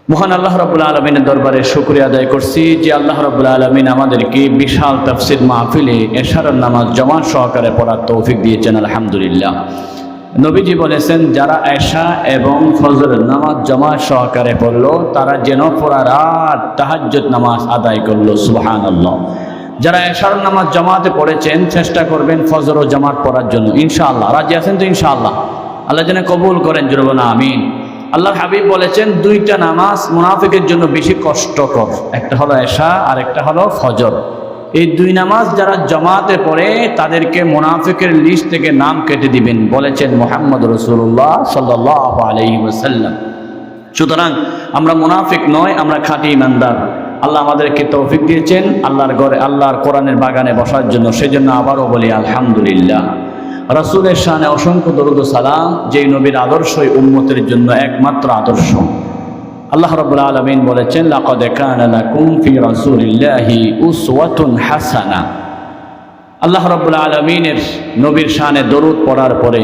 মহান আল্লাহ রাব্বুল আলামিনের দরবারে শুকরিয়া আদায় করছি যে আল্লাহ রাব্বুল আলামিন আমাদেরকে বিশাল তাফসীর মাহফিলে এশারার নামাজ জামাত সহকারে পড়ার তৌফিক দিয়েছেন, আলহামদুলিল্লাহ। নবীজি বলেছেন, যারা এশা এবং ফজরের নামাজ জামাত সহকারে পড়লো তারা যেন পুরা রাত তাহাজ্জুদ নামাজ আদায় করলো। সুবহানাল্লাহ। যারা এশার নামাজ জামাতে পড়েছেন চেষ্টা করবেন ফজর ও জামাত পড়ার জন্য, ইনশাআল্লাহ। রাজি আছেন তো? ইনশাআল্লাহ। আল্লাহ যেন কবুল করেন, জোরে বলুন আমিন। আল্লাহর হাবিব বলেছেন, দুইটা নামাজ মুনাফিকের জন্য বেশি কষ্টকর, একটা হলো এশা আর একটা হলো ফজর। এই দুই নামাজ যারা জামাতে পড়ে তাদেরকে মুনাফিকের লিস্ট থেকে নাম কেটে দিবেন, বলেছেন মুহাম্মদ রাসূলুল্লাহ সাল্লাল্লাহু আলাইহি ওয়াসাল্লাম। সুতরাং আমরা মুনাফিক নয়, আমরা খাঁটি ঈমানদার। আল্লাহ আমাদেরকে তৌফিক দিয়েছেন আল্লাহর ঘরে, আল্লাহর কোরআনের বাগানে বসার জন্য। সেজন্য আবারও বলি আলহামদুলিল্লাহ। রাসূলের শানে অসংখ্য দরুদ ও সালাম, যেই নবীর আদর্শই উম্মতের জন্য একমাত্র আদর্শ। আল্লাহ রাব্বুল আলামিন বলেছেন, লাকাদ কানা লাকুম ফি রাসূলিল্লাহি উসওয়াতুন হাসানা। আল্লাহ রাব্বুল আলামিনের নবীর শানে দরুদ পড়ার পরে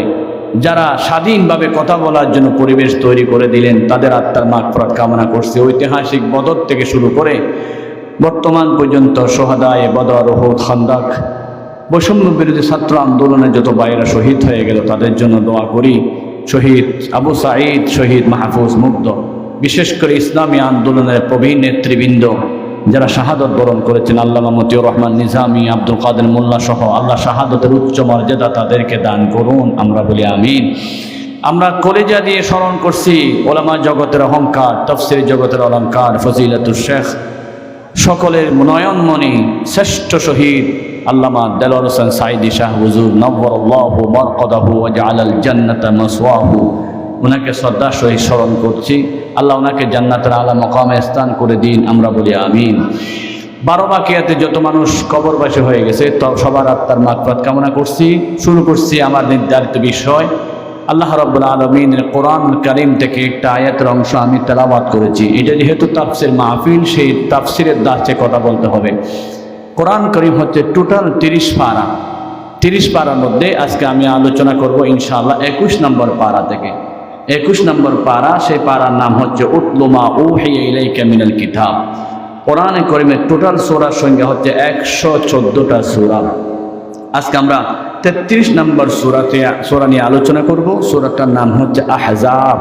যারা স্বাধীনভাবে কথা বলার জন্য পরিবেশ তৈরি করে দিলেন, তাদের আত্মার মাগফিরাত কামনা করছি। ঐতিহাসিক বদর থেকে শুরু করে বর্তমান পর্যন্ত সোহাদায়ে বদর, উহুদ, খান্দাক, বৈষম্য বিরোধী ছাত্র আন্দোলনে যত ভাইয়েরা শহীদ হয়ে গেল তাদের জন্য দোয়া করি। শহীদ আবু সাঈদ, শহীদ মাহফুজ মুগ্ধ, বিশেষ করে ইসলামী আন্দোলনের প্রবীণ নেতৃবৃন্দ যারা শাহাদত বরণ করেছেন, আল্লামা মতিউর রহমান নিজামী, আব্দুল কাদের মোল্লা সহ, আল্লাহ শাহাদতের উচ্চ মর্যাদা তাদেরকে দান করুন, আমরা বলি আমিন। আমরা কলেজা দিয়ে স্মরণ করছি ওলামা জগতের অহংকার, তাফসীর জগতের অলংকার, ফজিলাতুল শেখ, সকলের নয়নমণি, শ্রেষ্ঠ শহীদ আল্লামা দেলোয়ার হোসেন সাঈদী শাহ হুজুর নব্বরাল্লাহু মারকাদাহু ওয়া জাআলাল জান্নাতা মাসওয়াহু। ওনাকে শ্রদ্ধার সহিত স্মরণ করছি। আল্লাহ ওনাকে জান্নাতের আলা মাকামে স্থান করে দিন, আমরা বলি আমিন। 12 বাকিয়াতে যত মানুষ কবরবাসী হয়ে গেছে সবার আত্মার মাগফিরাত কামনা করছি। শুরু করছি আমার নির্ধারিত বিষয়। আল্লাহ রাব্বুল আলামিনের কোরআন কারীম থেকে একটা আয়াতের অংশ আমি তেলাওয়াত করেছি। এটা যেহেতু তাফসীর মাহফিল, সেই তাফসীরের দাঁড়ে কথা বলতে হবে। কোরআন কারীম হচ্ছে টোটাল 30 পারা। 30 পারার মধ্যে আজকে আমি আলোচনা করব ইনশাআল্লাহ 21 নম্বর পারা থেকে। 21 নম্বর পারা, সেই পারার নাম হচ্ছে উতলু মা উহিয়া ইলাইকা মিনাল কিতাব। কোরআনে কারীমের টোটাল সূরার সংখ্যা হচ্ছে 114টা সূরা। আজকে আমরা 33 নম্বর সূরা নিয়ে আলোচনা করব। সূরাটার নাম হচ্ছে আহজাব।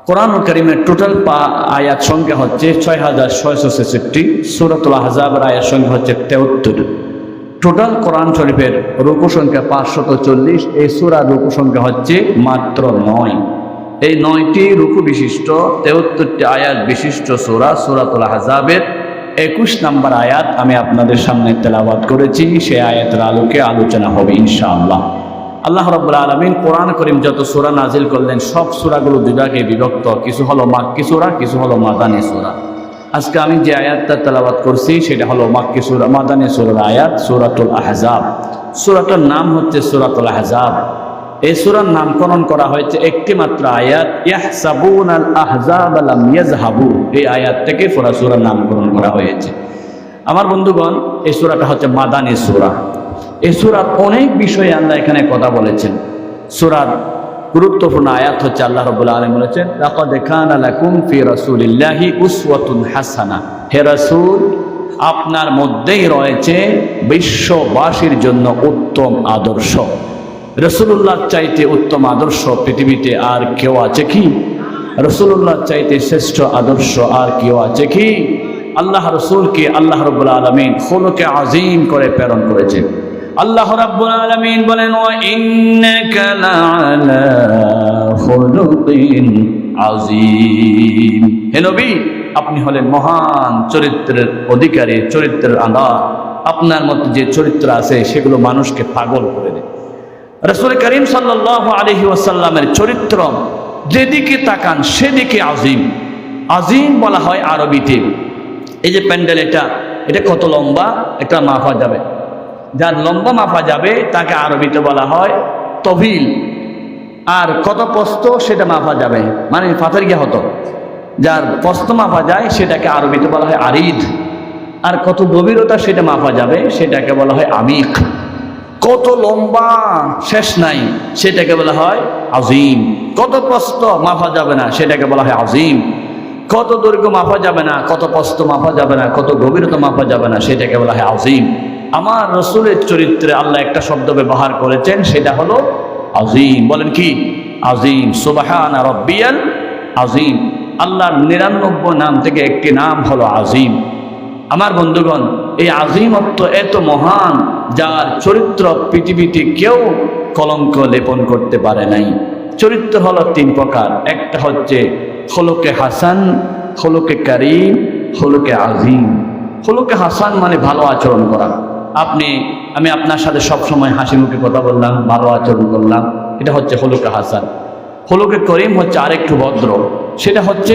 কোরআন কারীমের টোটাল আয়াত সংখ্যা হচ্ছে 6666। সূরাতুল আহজাবের আয়াত সংখ্যা হচ্ছে 73। টোটাল কোরআন শরীফের রুকু সংখ্যা 540। এই সূরার রুকু সংখ্যা হচ্ছে মাত্র 9। এই 9টি রুকু বিশিষ্ট 73টি আয়াত বিশিষ্ট সূরাতুল আহজাবের 21 নম্বর আয়াত আমি আপনাদের সামনে তেলাওয়াত করেছি। সেই আয়াতের আলোকে আলোচনা হবে ইনশাআল্লাহ। আল্লাহ রাব্বুল আলামিন কোরআন কারীম যত সূরা নাজিল করলেন সব সূরাগুলো দুই ভাগে বিভক্ত, কিছু হলো মাক্কি সূরা, কিছু হলো মাদানী সূরা। আজকে আমি যে আয়াতটা তেলাওয়াত করছি সেটা হলো মাক্কি সূরা, মাদানী সূরার আয়াত, সূরাতুল আহজাব। সূরাটার নাম হচ্ছে সূরাতুল আহজাব। এই সূরার নামকরণ করা হয়েছে একটি মাত্র আয়াত, ইয়াহসাবুনাল আহজাব লাম ইয়াযহাবু। এই আয়াত থেকে পুরা সূরার নামকরণ করা হয়েছে। আমার বন্ধুগণ, এই সূরাটা হচ্ছে মাদানী সূরা। এই সূরার অনেক বিষয়ে আল্লাহ এখানে কথা বলেছেন। সূরার গুরুত্বপূর্ণ আয়াত হচ্ছে আল্লাহ রাব্বুল আলামিন বলেছেন, লাকাদ কানা লাকুম ফি রাসূলিল্লাহি উসওয়াতুন হাসানা। হে রাসূল, আপনার মধ্যেই রয়েছে বিশ্ববাসীর জন্য উত্তম আদর্শ। রাসূলুল্লাহর চাইতে উত্তম আদর্শ পৃথিবীতে আর কেউ আছে কি? রাসূলুল্লাহর চাইতে শ্রেষ্ঠ আদর্শ আর কেউ আছে কি? আল্লাহ রাসূলকে আল্লাহ রাব্বুল আলামিন খুলুকে আযীম করে প্রেরণ করেছেন। আল্লাহ রাব্বুল আলামিন বলেন, ওয়া ইন্নাকা লাআলা খুলুকিন আযীম। হে নবী, আপনি হলেন মহান চরিত্রের অধিকারী, চরিত্রের আধার। আপনার মধ্যে যে চরিত্র আছে সেগুলো মানুষকে পাগল করে দেয়। রাসূল করিম সাল্লাল্লাহু আলাইহি ওয়াসাল্লামের চরিত্র যেদিকে তাকান সেদিকে আযীম। আযীম বলা হয় আরবিতে। এই যে প্যান্ডেল, এটা কত লম্বা এটা মাপা যাবে। যার লম্বা মাপা যাবে তাকে আরবিতে বলা হয় তবিল। আর কত প্রস্থ সেটা মাপা যাবে, মানে পাথর গিয়া হতো। যার প্রস্থ মাপা যায় সেটাকে আরবিতে বলা হয় আরিদ। আর কত গভীরতা সেটা মাপা যাবে সেটাকে বলা হয় আমিক। কত লম্বা শেষ নাই সেটাকে বলা হয় আযীম। কত প্রস্থ মাপা যাবে না সেটাকে বলা হয় আযীম। কত দৈর্ঘ্য মাপা যাবে না, কত প্রস্থ মাপা যাবে না, কত গভীরতা মাপা যাবে না, সেটাকে বলা হয় আজিম। আমার রসুলের চরিত্রে আল্লাহ একটা শব্দ ব্যবহার করেছেন, সেটা হলো আজিম। বলেন কি? আজিম। সুবহান রাব্বিয়াল আজিম। আল্লাহর 99 নাম থেকে একটি নাম হলো আজিম। আমার বন্ধুগণ, এই আজিমত্ব এত মহান, যার চরিত্র পৃথিবীতে কেউ কলঙ্ক লেপন করতে পারে নাই। চরিত্র হলো 3 প্রকার। একটা হচ্ছে খুলুকে হাসান, খুলুকে কারীম, খুলুকে আজিম। খুলুকে হাসান মানে ভালো আচরণ করা। আমি আপনার সাথে সবসময় হাসি মুখে কথা বললাম, ভালো আচরণ করলাম, এটা হচ্ছে খুলুকে হাসান। খুলুকে করিম হচ্ছে আরেকটু ভদ্র, সেটা হচ্ছে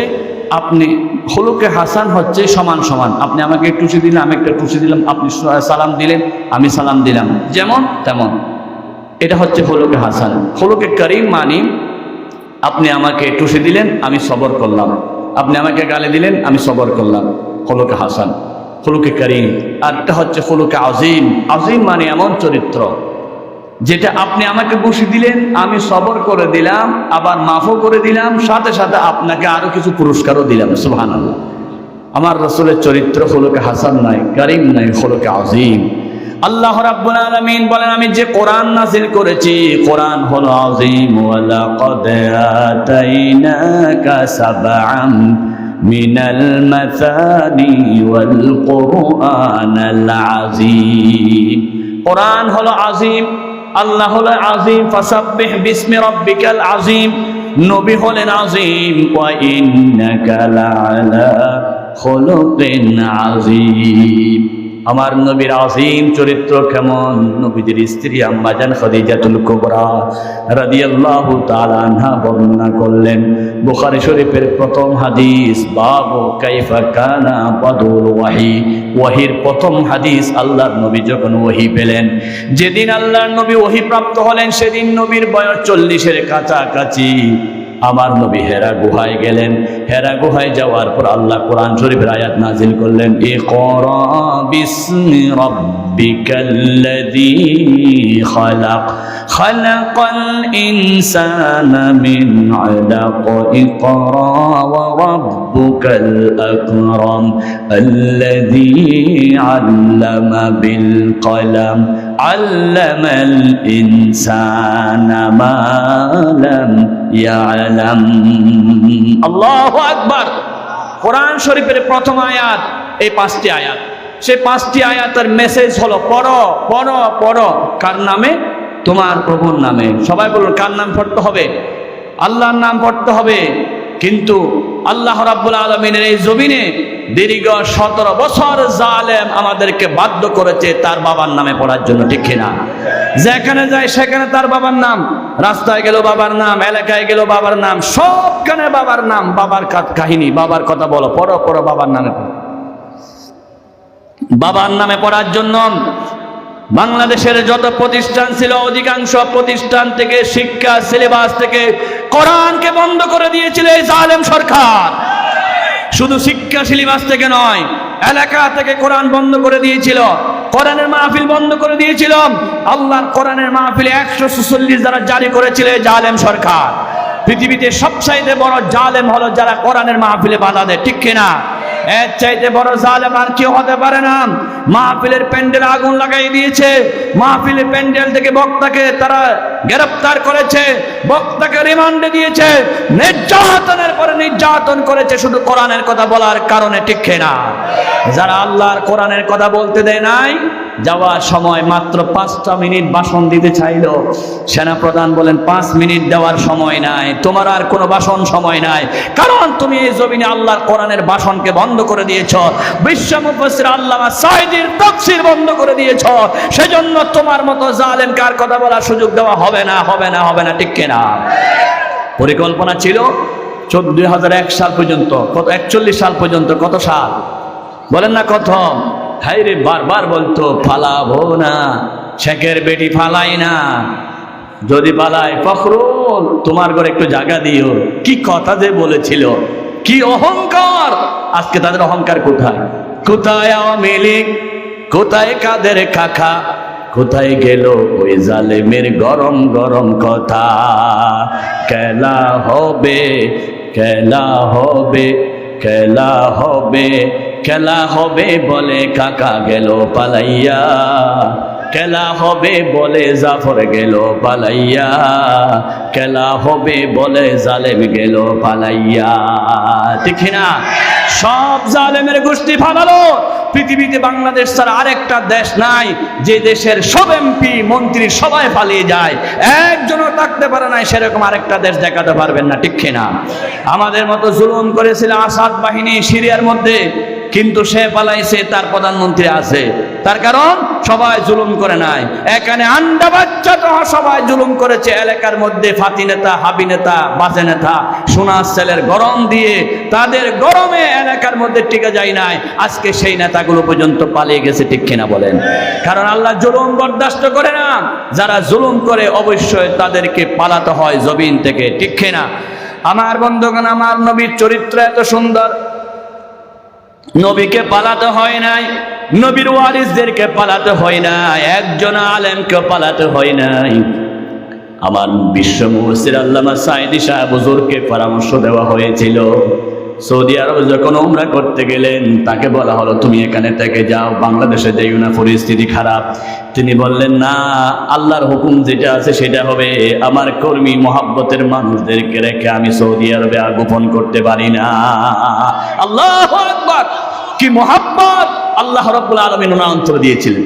আপনি খুলুকে হাসান হচ্ছে সমান সমান। আপনি আমাকে টুসি দিলেন, আমি একটা টুসি দিলাম, আপনি সালাম দিলেন, আমি সালাম দিলাম, যেমন তেমন। এটা হচ্ছে খুলুকে হাসান। খুলুকে করিম মানে আপনি আমাকে টুসি দিলেন, আমি সবর করলাম, আপনি আমাকে গালি দিলেন, আমি সবর করলাম। খুলুকে হাসান, খুলুকে করিম। আর এটা হচ্ছে খুলুকে আজিম। আজিম মানে এমন চরিত্র যেটা আপনি আমাকে বসিয়ে দিলেন, আমি সবর করে দিলাম, আবার মাফও করে দিলাম, সাথে সাথে আপনাকে আরো কিছু পুরস্কারও দিলাম। সুবহানাল্লাহ। আমার রাসূলের চরিত্র খুলুকে হাসান নাই, করিম নাই, খুলুকে আজিম। আল্লাহ রাব্বুল আলামিন বলেন, আমি যে কোরআন নাযিল করেছি, কোরআন হলো আজিম। ওয়ালাকাদ আতাইনাকা সাবআম মিনাল মাসানি ওয়াল কুরআনাল আযীম। কোরআন হলো আজিম, আল্লাহ হলো আজিম। ফাসাব্বিহ বিসমি রাব্বিকাল আযীম। নবী হলেন আজিম। ওয়া ইন্নাকা লাআলা খুলুকিন আযীম। আমার নবীর আজিম চরিত্র কেমন? নবীদের স্ত্রী আম্মা জান খাদিজাতুল কুবরা রাদিয়াল্লাহু তাআলা আনহা বর্ণনা করলেন। বুখারী শরীফের প্রথম হাদিস, বাবু কাইফা কানা বাদুল ওয়াহি। ওয়াহির প্রথম হাদিস, আল্লাহর নবী যখন ওয়াহি পেলেন, যেদিন আল্লাহর নবী ওয়াহি প্রাপ্ত হলেন, সেদিন নবীর বয়স 40-এর কাছাকাছি। আমার নবী হেরা গুহায় গেলেন। হেরা গুহায় যাওয়ার পর আল্লাহ কোরআন শরীফের আয়াত নাজিল করলেন, ইকরা বিসমি রাব্বিকাল্লাযী খালাক খালাকাল ইনসানা মিন আলাক ইকরা ওয়া রাব্বুকাল আকরাম আল্লাযী আল্লামা বিল কলম আল্লামাল ইনসানা মা লাম ইয়ালাম। আল্লাহু আকবার। কোরআন শরীফের প্রথম আয়াত, এই 5টি আয়াত। সেই 5টি আয়াতের মেসেজ হলো পড়ো পড়ো পড়ো। কার নামে? তোমার প্রভুর নামে। সবাই বলুন, কার নাম পড়তে হবে? আল্লাহর নাম পড়তে হবে। কিন্তু আল্লাহ রাব্বুল আলামিনের এই জমিনে দীর্ঘ 17 বছর জালেম আমাদেরকে বাধ্য করেছে তার বাবার নামে পড়ার জন্য, ঠিক কিনা? যেখানে যায় সেখানে তার বাবার নাম, রাস্তায় গেল বাবার নাম, এলাকায় গেল বাবার নাম, সবখানে বাবার নাম, বাবার কাহিনী, বাবার কথা বলো, পড়ো পড়ো বাবার নামে পড়ো। বাবার নামে পড়ার জন্য বাংলাদেশের যত প্রতিষ্ঠান ছিল, অধিকাংশ প্রতিষ্ঠান থেকে, শিক্ষা সিলেবাস থেকে কোরআনকে বন্ধ করে দিয়েছিল এই জালেম সরকার। শুধু শিক্ষা সিলেবাস থেকে নয়, এলাকা থেকে কোরআন বন্ধ করে দিয়েছিল, কোরআনের মাহফিল বন্ধ করে দিয়েছিল। আল্লাহর কোরআনের মাহফিলে 146 দ্বারা জারি করেছিল এই জালেম সরকার। পৃথিবীতে সবচাইতে বড় জালেম হলো যারা কোরআনের মাহফিলে বাধা দেয়, ঠিক কিনা? এর চাইতে বড় জালেম আর কেউ হতে পারে না। মাহফিলের প্যান্ডেল আগুন লাগাই দিয়েছে, মাহফিলের প্যান্ডেল থেকে বক্তাকে তারা গ্রেফতার করেছে, বক্তাকে রিমান্ডে দিয়েছে, নির্যাতনের পরে নির্যাতন করেছে শুধু কোরআনের কথা বলার কারণে, ঠিক কিনা? যারা আল্লাহর কোরআনের কথা বলতে দেয় নাই, যাওয়ার সময় মাত্র 5টা মিনিট ভাষণ দিতে চাইল, সেনাপ্রধান বলেন 5 মিনিট দেওয়ার সময় নাই, তোমার আর কোনো ভাষণ সময় নাই, কারণ তুমি এই জমিনে আল্লাহর কোরআনের ভাষণকে বন্ধ করে দিয়েছ, বিশ্ব মুফাসসির আল্লামা সাঈদীর তাফসীর বন্ধ করে দিয়েছ। সেজন্য তোমার মতো জালেমকে আর কথা বলার সুযোগ দেওয়া হবে না, হবে না, হবে না, ঠিক কিনা? পরিকল্পনা ছিল 2001 সাল পর্যন্ত, কত 41 সাল পর্যন্ত, কত সাল বলেন না, কত? হাই রে, বারবার বলতো পালাবো না, শেখের বেটি পালাই না, যদি পালাই ফখরুল তোমার ঘরে একটু জায়গা দিও। কি কথা যে বলেছিল, কি অহংকার! আজকে তাদের অহংকার কোথায়? কোথায় আওয়ামী লীগ? কোথায় কাদের কাকা? কোথায় গেল ওই জালেমের গরম গরম কথা? খেলা হবে, খেলা হবে, খেলা হবে, খেলা হবে বলে কাকা গেল পালাইয়া, খেলা হবে বলে জাফর গেল পালাইয়া, খেলা হবে বলে জালেম গেল পালাইয়া। ঠিক না? সব জালেমের গোষ্ঠী ফালালো। পৃথিবীতে বাংলাদেশ ছাড়া আরেকটা দেশ নাই যে দেশের সব এমপি মন্ত্রী সবাই পালিয়ে যায়, একজনও থাকতে পারে না, সেরকম আরেকটা দেশ দেখাতে পারবেন না। ঠিক না? আমাদের মতো জুলুম করেছিল আসাদ বাহিনী সিরিয়ার মধ্যে, কিন্তু সে পালাইছে, তার প্রধানমন্ত্রী আছে। তার কারণ সবাই জুলুম করে নাই। এখানে আন্ডা বাচ্চা তো সবাই জুলুম করেছে। এলাকার মধ্যে ফাতি নেতা, হাবি নেতা, বাজে নেতা সোনার সেলের গরম দিয়ে তাদের গরমে এলাকার মধ্যে টিকে যায় নাই। আজকে সেই নেতাগুলো পর্যন্ত পালিয়ে গেছে। ঠিক কিনা বলেন? কারণ আল্লাহ জুলুম বরদাস্ত করে না। যারা জুলুম করে অবশ্যই তাদেরকে পালাতে হয় জমিন থেকে। ঠিক কিনা? আমার বন্ধুগণ, আমার নবীর চরিত্র এত সুন্দর, নবীকে পালাতে হয় নাই, নবীর ওয়ারিসদেরকে পালাতে হয় নাই, একজন আলেমকে পালাতে হয় নাই। আমার বিশ্ব মুফাসসির আল্লামা সাঈদী সাহেব হুজুরকে পরামর্শ দেওয়া হয়েছিল, সৌদি আরবে যখন উমরা করতে গেলেন তাকে বলা হলো তুমি এখানে থেকে যাও, বাংলাদেশে যাইও না, পরিস্থিতি খারাপ। তিনি বললেন না, আল্লাহর হুকুম যেটা আছে সেটা হবে। আমার কর্মী মহাব্বতের মানুষদেরকে রেখে আমি সৌদি আরবে গোপন করতে পারি না। আল্লাহু আকবার! কি মহাব্বত আল্লাহ রাব্বুল আলামিন ওনার অন্তরে দিয়েছিলেন।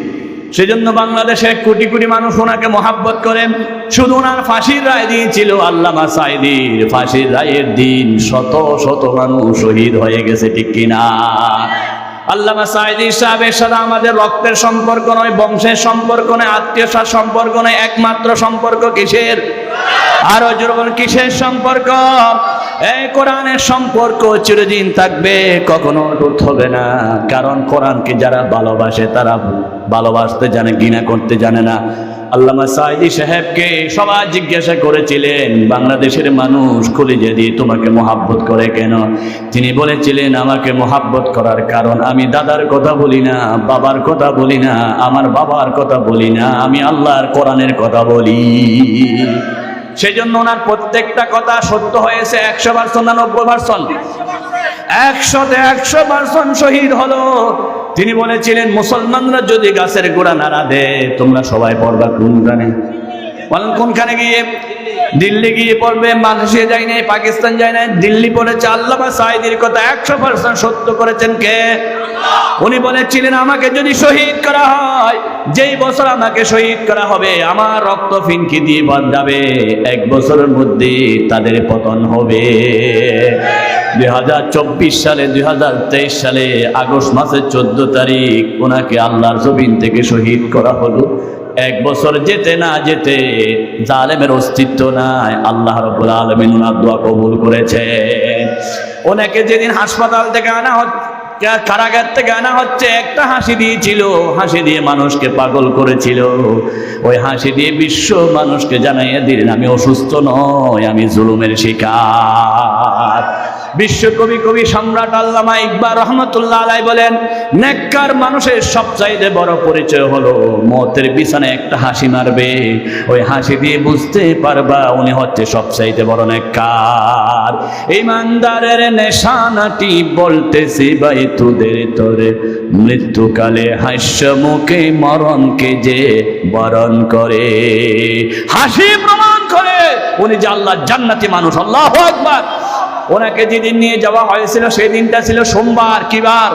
সেজন্য বাংলাদেশে কোটি কোটি মানুষ ওনাকে মহাব্বত করেন। শুধু ওনার ফাঁসির রায় দিয়েছিল, আল্লামা সাঈদীর ফাঁসির রায়ের দিন শত শত মানুষ শহীদ হয়ে গেছে। ঠিক কিনা? আল্লামা সাঈদী সাহেবের সাথে আমাদের রক্তের সম্পর্ক নয়, বংশের সম্পর্ক নয়, আত্মীয়তার সম্পর্ক নয়, একমাত্র সম্পর্ক কিসের? আরো জোরে কিসের সম্পর্ক? এই কোরআনের সম্পর্ক চিরদিন থাকবে, কখনো টুট হবে না। কারণ কোরআনকে যারা ভালোবাসে তারা ভালোবাসতে জানে, ঘৃণা করতে জানে না। আল্লামা সাঈদী সাহেবকে সবাই জিজ্ঞাসা করেছিলেন, বাংলাদেশের মানুষ কলিজা দিয়ে তোমাকে মহাব্বত করে কেন? তিনি বলেছিলেন, আমাকে মহাব্বত করার কারণ আমি দাদার কথা বলি না, বাবার কথা বলি না, আমার বাবার কথা বলি না, আমি আল্লাহর কোরআনের কথা বলি। সেজন্য ওনার প্রত্যেকটা কথা সত্য হয়েছে। 100% না 90%? 100% শহীদ হলো। তিনি বলেছিলেন, মুসলমানরা যদি গাছের গোড়া নাড়া দেয় তোমরা সবাই পড়বা কোনখানে? বলেন কোনখানে গিয়ে? দিল্লি গিয়ে পড়বে। মালয়েশিয়া যায় নাই, পাকিস্তান যায় নাই, দিল্লি পড়েছে। আল্লামা সাঈদীর কথা 100% সত্য করেছেন কে? উনি বলেছিলেন, আমাকে যদি শহীদ করা হয়, যেই বছর আমাকে শহীদ করা হবে আমার রক্ত ফিনকি দিয়ে বাদ যাবে, 1 বছরের মধ্যে তাদের পতন হবে। 2024 সালে 2023 সালে আগস্ট মাসের 14 তারিখ ওনাকে আল্লাহর জমিন থেকে শহীদ করা হলো। 1 বছর যেতে না যেতে জালেমের অস্তিত্ব নাই, আল্লাহ রাব্বুল আলামিন ওনার দোয়া কবুল করেছেন। ওনাকে যেদিন হাসপাতাল থেকে আনা হচ্ছে, কারাগার থেকে আনা হচ্ছে, একটা হাসি দিয়েছিল, হাসি দিয়ে মানুষকে পাগল করেছিল। ওই হাসি দিয়ে বিশ্ব মানুষকে জানাইয়া দিলেন, আমি অসুস্থ নয়, আমি জুলুমের শিকার। বিশ্বকবি কবি সম্রাট আল্লামা ইকবাল রহমতুল্লাহ আলাইহি বলেন, নেককার মানুষের সবচাইতে বড় পরিচয় হলো মওতের বিছানায় একটা হাসি মারবে, ওই হাসি দিয়ে বুঝতে পারবা উনি হচ্ছে সবচাইতে বড় নেককার। ইমানদারের নিশানাটি বলতেছি ভাই তোদের তোরে, মৃত্যুকালে হাস্য মুখে মরণকে যে বরণ করে। হাসি প্রমাণ করে উনি যে আল্লাহর জান্নাতি মানুষ। আল্লাহু আকবার! ওনাকে যেদিন নিয়ে যাওয়া হয়েছিল সেই দিনটা ছিল সোমবার। কি বার?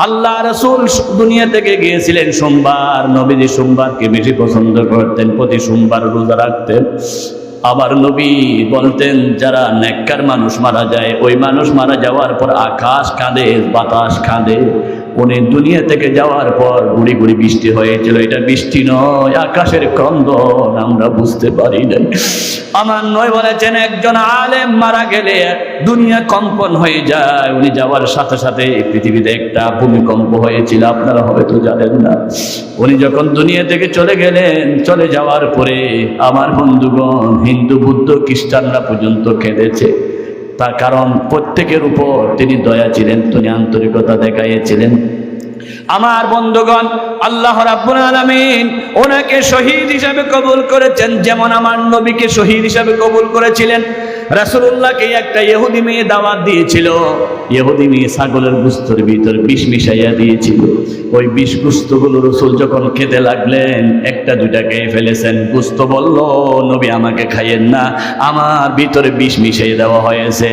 আল্লাহ রাসূল দুনিয়া থেকে গিয়েছিলেন সোমবার। নবীজি সোমবারকে বেশি পছন্দ করতেন, প্রতি সোমবার রোজা রাখতেন। আবার নবী বলতেন, যারা নেককার মানুষ মারা যায়, ওই মানুষ মারা যাওয়ার পর আকাশ কাঁদে, বাতাস কাঁদে। উনি দুনিয়া থেকে যাওয়ার পর গুড়ি গুড়ি বৃষ্টি হয়েছিল। এটা বৃষ্টি নয়, আকাশের ক্রন্দন, আমরা বুঝতে পারি না। আমার নয় বলেছেন, একজন আলেম মারা গেলে দুনিয়া কম্পন হয়ে যায়। উনি যাওয়ার সাথে সাথে পৃথিবীতে একটা ভূমিকম্প হয়েছিল, আপনারা হয়তো জানেন না। উনি যখন দুনিয়া থেকে চলে গেলেন, চলে যাওয়ার পরে আমার বন্ধুগণ, হিন্দু বৌদ্ধ খ্রিস্টানরা পর্যন্ত কেঁদেছে। তার কারণ প্রত্যেকের উপর তিনি দয়া ছিলেন, তিনি আন্তরিকতা দেখাইয়েছিলেন। আমার বন্ধুগণ, আল্লাহ রাব্বুল আলামিন ওনাকে শহীদ হিসাবে কবুল করেছেন, যেমন আমার নবীকে শহীদ হিসাবে কবুল করেছিলেন। রাসূলুল্লাহকে একটা ইহুদি মেয়ে দাওয়াত দিয়েছিল। ইহুদি মেয়ে ছাগলের গোশতের ভিতর বিষ মিশাইয়া দিয়েছিল। ওই বিষ গোশতগুলো রাসূল যখন খেতে লাগলেন, একটা দুইটা খেয়ে ফেলেছেন। গোশত বলল, নবী আমাকে খাইয়েন না, আমার ভিতরে বিষ মিশিয়ে দেওয়া হয়েছে।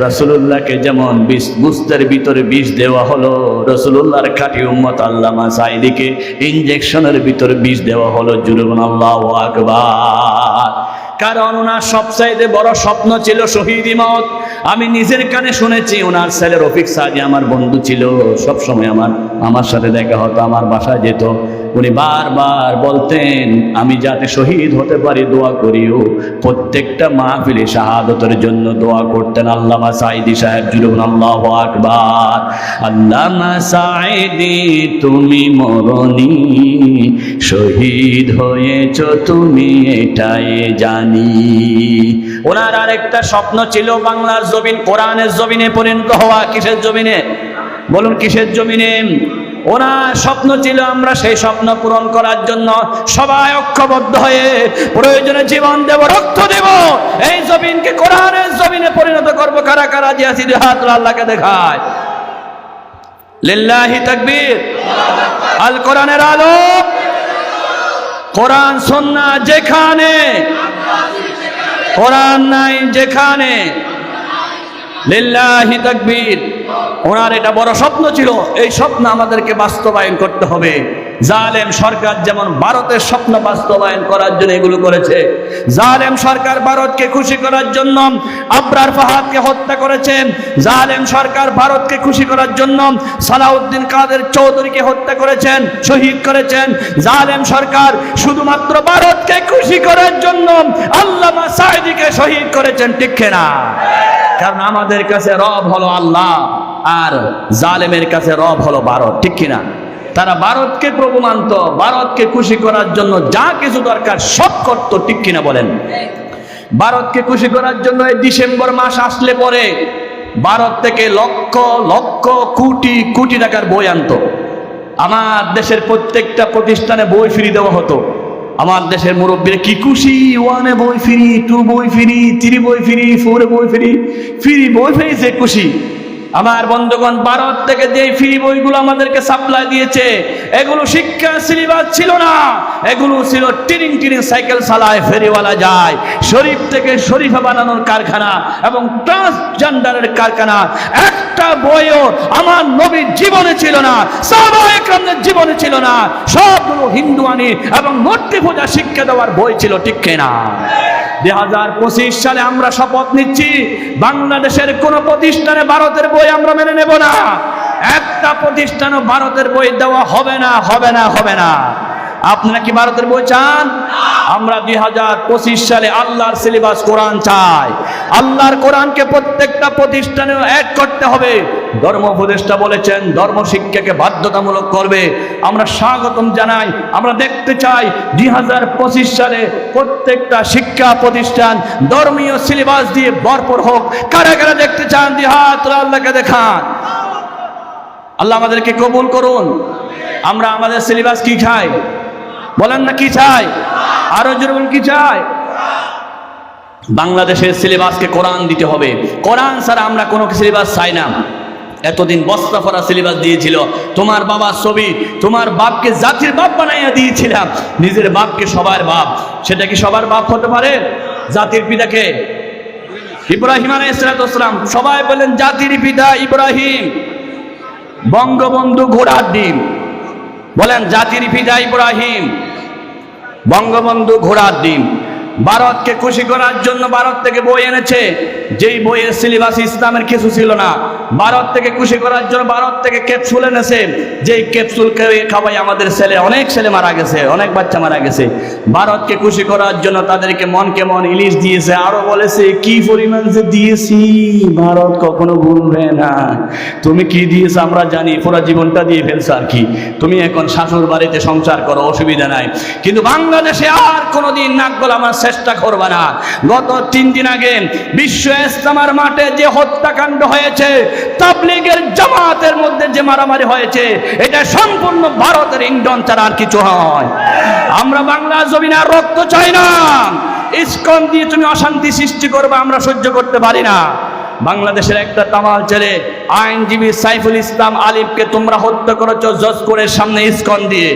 রাসূলুল্লাহকে যেমন বিষ গোশতের ভিতরে বিষ দেওয়া হলো, রাসূলুল্লাহর খাঁটি উম্মত আল্লামা সাঈদীকে ইনজেকশনের ভিতরে বিষ দেওয়া হলো। জুরে বলুন আল্লাহু আকবার। কারণ ওনার সবচাইতে বড় স্বপ্ন ছিল শহীদি মওত। আমি নিজের কানে শুনেছি, ওনার ছেলে রফিক সাদি আমার বন্ধু ছিল, সব সময় আমার সাথে দেখা হতো, আমার বাসায় যেত। উনি বারবার বলতেন, আমি যাতে শহীদ হতে পারি দোয়া করিও। প্রত্যেকটা মাহফিলে শাহাদতের জন্য দোয়া করতেন আল্লামা সাঈদী সাহেব। জুরে বলুন আল্লাহু আকবার। আল্লামা সাঈদী তুমি মরনি, শহীদ হয়েছ তুমি এটাই জানি। ওনার আরেকটা স্বপ্ন ছিল বাংলার জমিন কোরআনের জমিনে পরিণত হওয়া। কিসের জমিনে বলুন, কিসের জমিনে? ওনার স্বপ্ন ছিল আমরা সেই স্বপ্ন পূরণ করার জন্য সবাই ঐক্যবদ্ধ হয়ে প্রয়োজনে জীবন দেব, রক্ত দেব, এই জমিনকে কোরআনের জমিনে পরিণত করব। কারা কারা যে আছি হাত আল্লাহকে দেখায়। লিল্লাহি তাকবীর। আল কোরআনের আলো, কোরআন সুন্নাহ যেখানে, কোরআন নাই যেখানে। লিল্লাহি তাকবীর। ওনার এটা বড় স্বপ্ন ছিল, এই স্বপ্ন আমাদেরকে বাস্তবায়ন করতে হবে। জালেম সরকার যেমন ভারতের স্বপ্ন বাস্তবায়ন করার জন্য এগুলো করেছে। জালেম সরকার ভারতকে খুশি করার জন্য আবরার ফাহাদকে হত্যা করেছেন। জালেম সরকার ভারতকে খুশি করার জন্য সালাউদ্দিন কাদের চৌধুরীকে হত্যা করেছেন, শহীদ করেছেন। জালেম সরকার শুধুমাত্র ভারতকে খুশি করার জন্য আল্লামা সাঈদীকে শহীদ করেছেন। ঠিক না? কারণ আমাদের কাছে রব হলো আল্লাহ, আর জালেমের কাছে রব হলো ভারত। ঠিক কিনা? তারা ভারতকে প্রভু মানত, ভারতকে খুশি করার জন্য যা কিছু দরকার সব করত। ঠিক কিনা বলেন? ভারতকে খুশি করার জন্য এই ডিসেম্বর মাস আসলে পরে ভারত থেকে লক্ষ লক্ষ কোটি কোটি টাকার বই আনতো। আমার দেশের প্রত্যেকটা প্রতিষ্ঠানে বই ফ্রি দেওয়া হতো। আমার দেশের মুরব্বীরা কি খুশি, 1 বই ফ্রি, 2 বই ফ্রি, 3 বই ফ্রি, 4 বই ফ্রি, ফ্রি বই পেয়েছে খুশি। আমার বন্ধুগণ, ভারত থেকে যে ফ্রি বইগুলো আমাদেরকে সাপ্লাই দিয়েছে, এগুলো শিক্ষা সিলেবাস ছিল না, এগুলো ছিল টিরিং টিরিং সাইকেল চালায় ফেরিওয়ালা যায়, শরীফ থেকে শরীফা বানানোর কারখানা এবং ট্রান্সজেন্ডারের কারখানা। একটা বইও আমার নবীর জীবনে ছিল না, সাহাবায়ে কেরামদের জীবনে ছিল না। সবগুলো হিন্দুয়ানি এবং মূর্তি পূজা শিক্ষা দেওয়ার বই ছিল। ঠিক কিনা? 2025 সালে আমরা শপথ নিচ্ছি, বাংলাদেশের কোন প্রতিষ্ঠানে ভারতের বই আমরা মেনে নেব না। একটা প্রতিষ্ঠানও ভারতের বই দেওয়া হবে না, হবে না, হবে না। আপনারা কি ভারতের বই চান? আমরা 2025 সালে আল্লাহর সিলেবাস কোরআন চাই। আল্লাহর কোরআনকে প্রত্যেকটা প্রতিষ্ঠানে অ্যাড করতে হবে। ধর্ম উপদেষ্টা বলেছেন ধর্ম শিক্ষাকে বাধ্যতামূলক করবে। আমরা স্বাগতম জানাই। আমরা দেখতে চাই 2025 সালে প্রত্যেকটা শিক্ষা প্রতিষ্ঠান ধর্মীয় সিলেবাস দিয়ে ভরপুর হোক। কারা কারা দেখতে চান? হাত আল্লাহকে দেখান। আল্লাহ আমাদেরকে কবুল করুন। আমরা আমাদের সিলেবাস কি চাই বলেন না? কি চাই? আরো জোরে বলুন, কি চাই? বাংলাদেশের সিলেবাসকে কোরআন দিতে হবে। কোরআন ছাড়া আমরা কোনো সিলেবাস চাই না। এতদিন বস্তা ভরা সিলেবাস দিয়েছিল। তোমার বাবার ছবি, তোমার বাপকে জাতির বাপ বানাইয়া দিয়েছিলাম, নিজের বাপকে সবার বাপ। সেটা কি সবার বাপ হতে পারে? জাতির পিতাকে ইব্রাহিম আলাইহিস সালাম, সবাই বলেন জাতির পিতা ইব্রাহিম। বঙ্গবন্ধু ঘোড়ার ডিম, বলেন জাতির পিতা ইব্রাহিম, বঙ্গবন্ধু ঘোড়ার ডিম। ভারতকে খুশি করার জন্য ভারত থেকে বই এনেছে, যেই বইয়ের সিলেবাস ইসলামের কিছু ছিল না। ভারত থেকে খুশি করার জন্য ভারত থেকে ক্যাপসুল এনেছে, যেই ক্যাপসুল খাওয়াই আমাদের ছেলে, অনেক ছেলে মারা গেছে, অনেক বাচ্চা মারা গেছে। ভারতকে খুশি করার জন্য তাদেরকে মনকে মন ইলিশ দিয়েছে, আরো বলেছে কি পরিমাণ যে দিয়েছি ভারত কখনো ভুলবে না। তুমি কি দিয়েছ আমরা জানি, পুরো জীবনটা দিয়ে ফেলছো আর কি। তুমি এখন শাশুড় বাড়িতে সংসার করো, অসুবিধা নাই, কিন্তু বাংলাদেশে আর কোনোদিন নাক গলাবার চেষ্টা করবে না। গত 3 দিন আগে বিশ্ব ইস্তেমার মাঠে যে হত্যাকাণ্ড হয়েছে, তাবলীগের জামাতের মধ্যে যে মারামারি হয়েছে, এটা সম্পূর্ণ ভারতের ইন্ধন ছাড়া আর কিছু হয়। আমরা বাংলা জমিনে আর রক্ত চাই না, ইসকন দিয়ে তুমি অশান্তি সৃষ্টি করবে, আমরা সহ্য করতে পারি না। বাংলাদেশের একটা তামাল ছেলে আইনজীবী সাইফুল ইসলাম আলিফকে তোমরা হত্যা করেছো জজ কোর্টের সামনে ইসকন দিয়ে।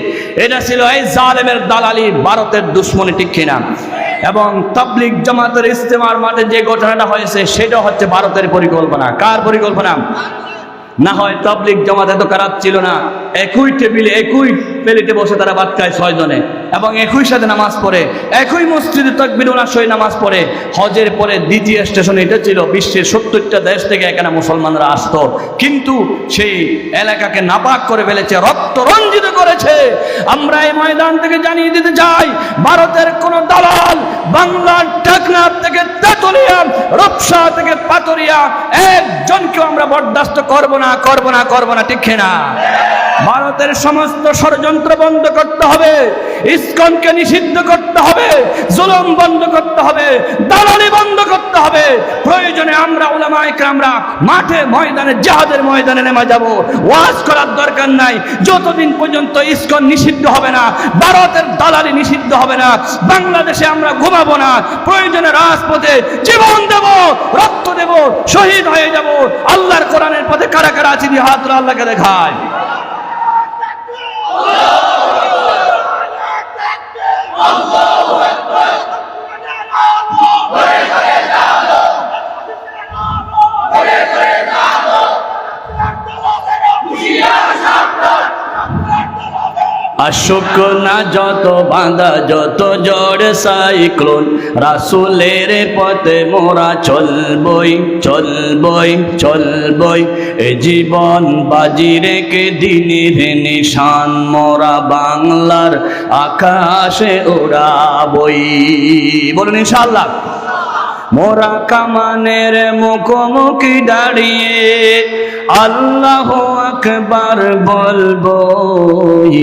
এটা ছিল এই জালেমের দালালি, ভারতের দুশ্মনী, ঠিক কিনা? এবং তাবলিগ জামাতের ইজতেমার মাঠে যে ঘটনাটা হয়েছে সেটা হচ্ছে ভারতের পরিকল্পনা। কার পরিকল্পনা? না হয় তাবলিগ জামাত এত খারাপ ছিল না, একই টেবিলে একই প্লেটে বসে তারা ভাত খায় 6 জনে, এবং একই সাথে নামাজ পড়ে, একই মসজিদে তাকবীর ওয়ালা সহি নামাজ পড়ে। হজের পরে দ্বিতীয় স্টেশন এটা ছিল, বিশ্বের 70টা দেশ থেকে এখানে মুসলমানরা আসতো, কিন্তু সেই এলাকাকে নাপাক করে ফেলেছে, রক্ত রঞ্জিত করেছে। আমরা এই ময়দান থেকে জানিয়ে দিতে চাই, ভারতের কোন দালাল বাংলার টেকনাফ থেকে তেতুলিয়া, রূপসা থেকে পাতুরিয়া একজনকেও আমরা বরদাস্ত করব না, করব না, করব না, ঠিক না? ভারতের সমস্ত ষড়যন্ত্র বন্ধ করতে হবে, ইসকনকে নিষিদ্ধ করতে হবে, জুলুম বন্ধ করতে হবে, দালালি বন্ধ করতে হবে। প্রয়োজনে আমরা উলামায়ে কেরামরা মাঠে ময়দানে জিহাদের ময়দানে নেমে যাব। ওয়াজ করার দরকার নাই, যতদিন পর্যন্ত ইসকন নিষিদ্ধ হবে না, ভারতের দালালি নিষিদ্ধ হবে না, বাংলাদেশে আমরা ঘুমাবো না। প্রয়োজনে রাজপথে জীবন দেব, রক্ত দেব, শহীদ হয়ে যাব। আল্লাহর কোরআনের পথে কারা কারা আছে হাত তুলে আল্লাহকে দেখায়। আসুক না যত বাঁধা, যত ঝড় সাইক্লোন, রাসূলের পথে মোরা চলবই, চলবই, চলবই। এ জীবন বাজি রেখে দিনের নিশান মোরা বাংলার আকাশে উড়াবই। বলুন ইনশাআল্লাহ। মোরা কামানের মুখোমুখি দাঁড়িয়ে আল্লাহু আকবার বলবই।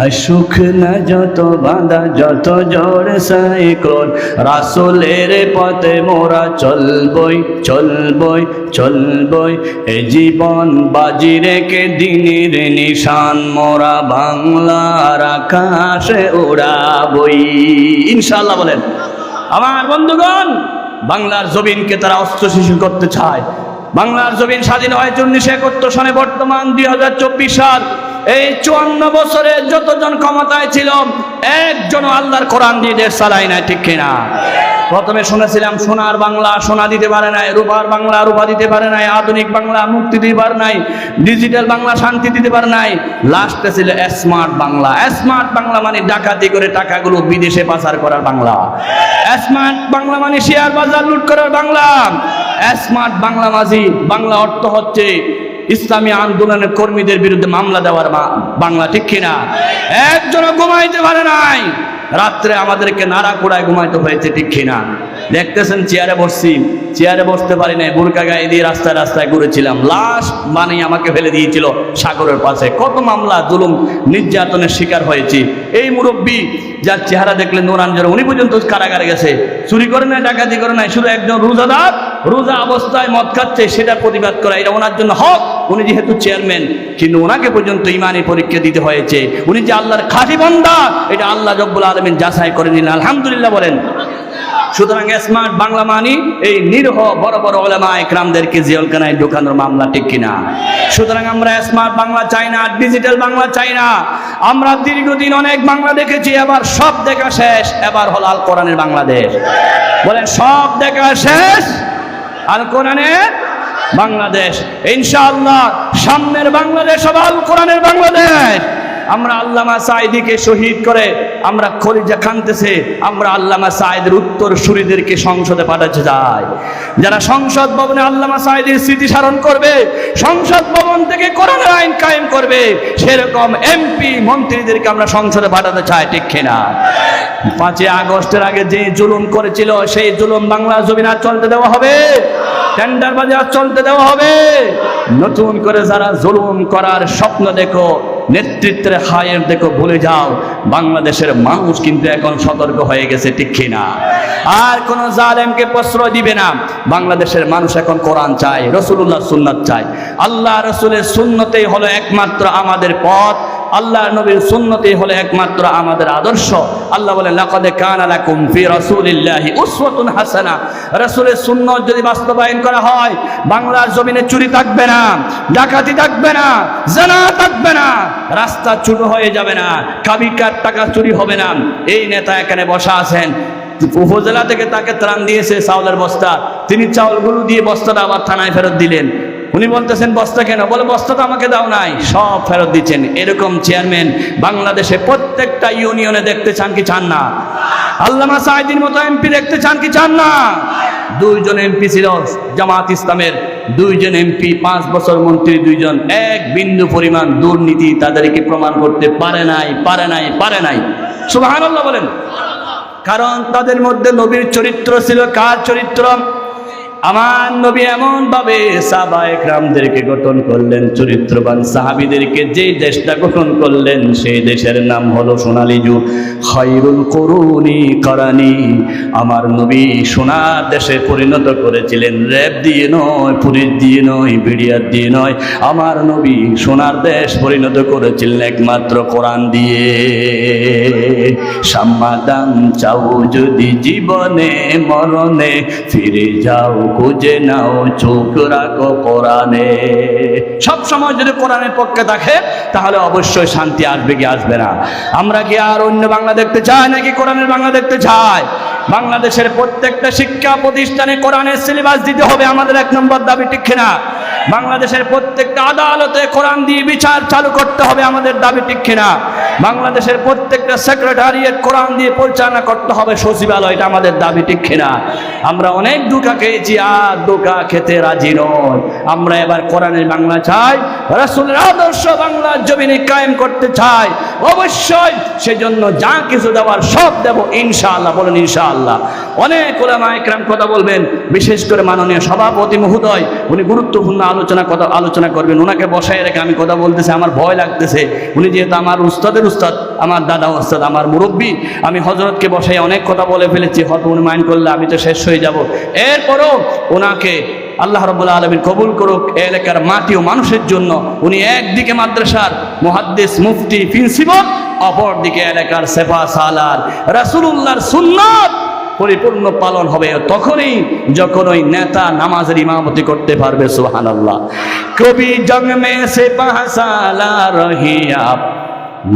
আসুক না যত বাঁধা, যত ঝড় সাইক্লোন, রাসূলের পথে মোরা চলবই, চলবই, চলবই। এ জীবন বাজি রেখে দিনের নিশান মোরা বাংলার আকাশে উড়াবই। ইনশাআল্লাহ বলেন। আমার বন্ধুগণ, বাংলার জমিনকে তারা অস্ত্রশিশু করতে চায়। বাংলার জমিন স্বাধীন হয় 1971 সনে, বর্তমান 2024 সাল। এই 54 বছরে যতজন ক্ষমতায় ছিল, একজনও আল্লাহর কোরআন দিয়ে দেশ চালায় নাই, ঠিক কিনা? প্রথমে শুনেছিলাম সোনার বাংলা, সোনা দিতে পারে নাই, রূপার বাংলা, রূপা দিতে পারে নাই, আধুনিক বাংলা মুক্তি দিতে পারে নাই, ডিজিটাল বাংলা শান্তি দিতে পারে নাই। লাস্টে ছিল স্মার্ট বাংলা। স্মার্ট বাংলা মানে ডাকাতি করে টাকাগুলো বিদেশে পাচার করার বাংলা। স্মার্ট বাংলা মানে শেয়ার বাজার লুট করার বাংলা। স্মার্ট বাংলা মাঝি বাংলা অর্থ হচ্ছে ইসলামী আন্দোলনের কর্মীদের বিরুদ্ধে মামলা দেওয়ার বাংলা, ঠিক কিনা? একজনও ঘুমাইতে পারে নাই, রাত্রে আমাদেরকে নাড়া কোড়ায় ঘুমাইতে হয়েছে, ঠিক কিনা? দেখতেছেন চেয়ারে বসছি, চেয়ারে বসতে পারি নাই, বোরকা গায়ে দিয়ে রাস্তায় রাস্তায় ঘুরেছিলাম, লাশ বানিয়ে আমাকে ফেলে দিয়েছিল সাগরের পাশে। কত মামলা জুলুম নির্যাতনের শিকার হয়েছি। এই মুরব্বী যার চেহারা দেখলেন নোরাঞ্জন, উনি পর্যন্ত কারাগারে গেছে, চুরি করে নাই, ডাকাতি করে নাই, শুধু একজন রোজাদার রোজা অবস্থায় মদ খাচ্ছে, সেটা প্রতিবাদ করা, এটা ওনার জন্য হক। উনি যেহেতু চেয়ারম্যান, কিন্তু ওনাকে পর্যন্ত ইমানি পরীক্ষা দিতে হয়েছে। উনি যে আল্লাহর খাঁটি বান্দা, এটা আল্লাহ রাব্বুল আলামিন যাচাই করে নিলেন, আলহামদুলিল্লাহ বলেন। সুতরাং স্মার্ট বাংলা মানি এই নিরহ বড় বড় উলামায়ে কেরামদেরকে জেলখানায় ঢোকানোর মামলা, ঠিক কিনা? সুতরাং আমরা স্মার্ট বাংলা চাই না, ডিজিটাল বাংলা চাই না। আমরা দীর্ঘদিন অনেক বাংলা দেখেছি, এবার সব দেখা শেষ। এবার হল আল কোরআনের বাংলাদেশ। বলেন সব দেখা শেষ, আল কোরআনের বাংলাদেশ। ইনশাআল্লাহ সামনের বাংলাদেশ হবে আল কোরআনের বাংলাদেশ। আমরা আল্লামা সাঈদীকে শহীদ করে আমরা কলিজা কাঁদতেছে, আমরা আল্লামা সাঈদের উত্তর সুরীদেরকে সংসদে পাঠাতে চাই। যারা সংসদ ভবনে আল্লামা সাঈদীর স্মৃতি স্মরণ করবে, সংসদ ভবন থেকে কোরআনের আইন কায়েম করবে, সেরকম এমপি মন্ত্রীদেরকে আমরা সংসদে পাঠাতে চাই, ঠিক কিনা? 5 আগস্টের আগে যে জুলুম করেছিল, সেই জুলুম বাংলা জমিন আর চলতে দেওয়া হবে? টেন্ডার বাজার চলতে দেওয়া হবে? নতুন করে যারা জুলুম করার স্বপ্ন দেখো, নেতৃত্বের হায়ের দেখো, ভুলে যাও। বাংলাদেশের মানুষ কিন্তু এখন সতর্ক হয়ে গেছে, ঠিক কিনা? আর কোন জালেমকে প্রশ্রয় দিবে না। বাংলাদেশের মানুষ এখন কোরআন চায়, রাসূলুল্লাহর সুন্নাত চায়। আল্লাহ রাসূলের সুন্নতেই হলো একমাত্র আমাদের পথ, আল্লাহ নবীর সুন্নতি হলো একমাত্র আমাদের আদর্শ। আল্লাহ বলেন লাকাদ কানা লাকুম ফি রাসূলিল্লাহি উসওয়াতুন হাসানা। রাসূলের সুন্নাত যদি বাস্তবায়ন করা হয়, বাংলার জমিনে চুরি থাকবে না, ডাকাতি থাকবে না, জিনা থাকবে না, রাস্তা ছোট হয়ে যাবে না, কাবিকার টাকা চুরি হবে না। এই নেতা এখানে বসা আছেন, উপজেলা থেকে তাকে ত্রাণ দিয়েছে চাউলের বস্তা, তিনি চাউলগুলো দিয়ে বস্তাটা আবার থানায় ফেরত দিলেন। উনি বলতেছেন বস্তা কেন? বলে বস্তা তো আমাকে দাও নাই, সব ফেরত দিচ্ছেন। এরকম চেয়ারম্যান বাংলাদেশে প্রত্যেকটা ইউনিয়নে দেখতে চান কি চান না? আল্লামা সাঈদীর মতো এমপি দেখতে চান কি চান না? 2 জন এমপি ছিল জামাত ইসলামের, 2 জন এমপি 5 বছর মন্ত্রী, 2 জন, এক বিন্দু পরিমাণ দুর্নীতি তাদেরকে প্রমাণ করতে পারে নাই। সুবহানাল্লাহ বলেন। কারণ তাদের মধ্যে নবীর চরিত্র ছিল। কার চরিত্র? আমার নবী এমন ভাবে সাহাবায়ে কেরামদেরকে গঠন করলেন, চরিত্রবান সাহাবীদেরকে যেই দেশটা গঠন করলেন সেই দেশের নাম হলো সোনালী যুগ। খায়রুল কুরুনি কারানি। আমার নবী সোনার দেশে পরিণত করেছিলেন, র‍্যাব দিয়ে নয়, পুলিশ দিয়ে নয়, বিডিআর দিয়ে নয়। আমার নবী সোনার দেশ পরিণত করেছিলেন একমাত্র কোরআন দিয়ে। সমাধান চাও যদি জীবনে মরণে, ফিরে যাও খুঁজে নাও, চোখ রাখো কোরআনে। সব সময় যদি কোরআনের পক্ষে থাকে তাহলে অবশ্যই শান্তি আসবে কি আসবে না? আমরা কি আর অন্য বাংলা দেখতে চাই নাকি কোরআনের বাংলা দেখতে চাই? বাংলাদেশের প্রত্যেকটা শিক্ষা প্রতিষ্ঠানে কোরআনের সিলেবাস দিতে হবে, আমাদের 1 নম্বর দাবি, ঠিক কিনা? বাংলাদেশের প্রত্যেকটা আদালতে কোরআন দিয়ে বিচার চালু করতে হবে, আমাদের দাবি, ঠিক কিনা? বাংলাদেশের প্রত্যেকটা সেক্রেটারিয়েট কোরআন দিয়ে পরিচালনা করতে হবে, সচিবালয়, এটা আমাদের দাবি, ঠিক কিনা? আমরা অনেক ধোঁকা খেয়েছি, আর ধোঁকা খেতে রাজি নয়। আমরা এবার কোরআনের বাংলা চাই, রাসূলের আদর্শ বাংলার জমিনে কায়েম করতে চাই। অবশ্যই সেজন্য যা কিছু দেওয়ার সব দেব ইনশাআল্লাহ। বলেন ইনশাআল্লাহ। অনেক উলামায়ে কেরাম কথা বলবেন, বিশেষ করে মাননীয় সভাপতি মহোদয়, উনি গুরুত্বপূর্ণ আলোচনা করবেন। ওনাকে বসায় রেখে আমি কথা বলতেছি, আমার ভয় লাগতেছে। উনি যেহেতু আমার উস্তাদের উস্তাদ, আমার দাদা উস্তাদ, আমার মুরব্বী, আমি হযরতকে বসাই অনেক কথা বলে ফেলেছি, হয়তো উনি মাইন্ড করলে আমি তো শেষ হয়ে যাব। এরপরও ওনাকে আল্লাহ রাব্বুল আলামিন কবুল করুক। এলাকার মাটি ও মানুষের জন্য উনি একদিকে মাদ্রাসার মুহাদ্দিস, মুফতি, প্রিন্সিপাল, অপরদিকে এলাকার সেফা সালার। রাসূলুল্লাহর সুন্নাত পরিপূর্ণ পালন হবে তখনই যখন ওই নেতা নামাজের ইমামতি করতে পারবে। সুবহানাল্লাহ। কবি জং মে সেফা সালার রহিয়া,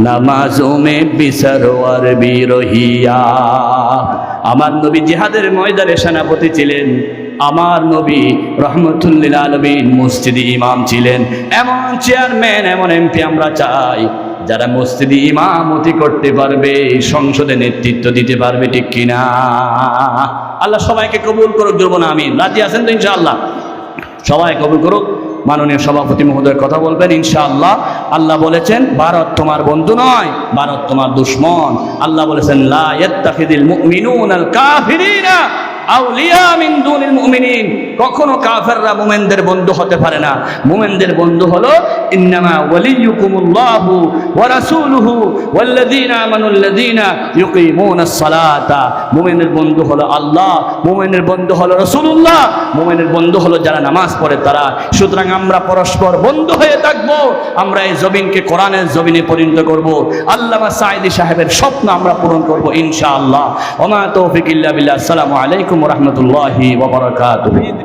নামাজোं में বিসরওয়ার বি রহিয়া। আমার নবী জিহাদের ময়দানে সেনাপতি ছিলেন, আমার নবী রহমতুল লিল আলামিন মসজিদে ইমাম ছিলেন। এমন চেয়ারম্যান, এমন এমপি আমরা চাই যারা মসজিদে ইমামতি করতে পারবে, সংসদে নেতৃত্ব দিতে পারবে, ঠিক কিনা? আল্লাহ সবাইকে কবুল করুক, জোর বলুন আমিন। রাজি আছেন তো ইনশাআল্লাহ? সবাই কবুল করুক। মাননীয় সভাপতি মহোদয় কথা বলবেন ইনশাআল্লাহ। আল্লাহ বলেছেন ভারত তোমার বন্ধু নয়, ভারত তোমার দুশমন। আল্লাহ বলেছেন লা ইয়াত্তাখিযুল মুমিনুনাল কাফিরিনা আউলিয়া মিন দুনিল মুমিনিন। কখনো কাফেররা মুমিনদের বন্ধু হতে পারে না। মুমিনদের বন্ধু হলো ইন্নামা ওয়ালিয়ুকুমুল্লাহু ওয়া রাসূলুহু ওয়াল্লাযীনা আমানুল্লাযীনা ইউকিমুনাস সালাতা। মুমিনের বন্ধু হলো আল্লাহ, মুমিনের বন্ধু হলো রাসূলুল্লাহ, মুমিনের বন্ধু হলো যারা নামাজ পড়ে তারা। সুতরাং আমরা পরস্পর বন্ধু হয়ে থাকবো, আমরা এই জমিনকে কোরআনের জমিনে পরিণত করব। আল্লামা সাঈদী সাহেবের স্বপ্ন আমরা পূরণ করব ইনশাআল্লাহ। ওয়া মা তৌফিক ইল্লা বিল্লাহ। আসসালামু আলাইকুম ওয়া রাহমাতুল্লাহি ওয়া বারাকাতুহু।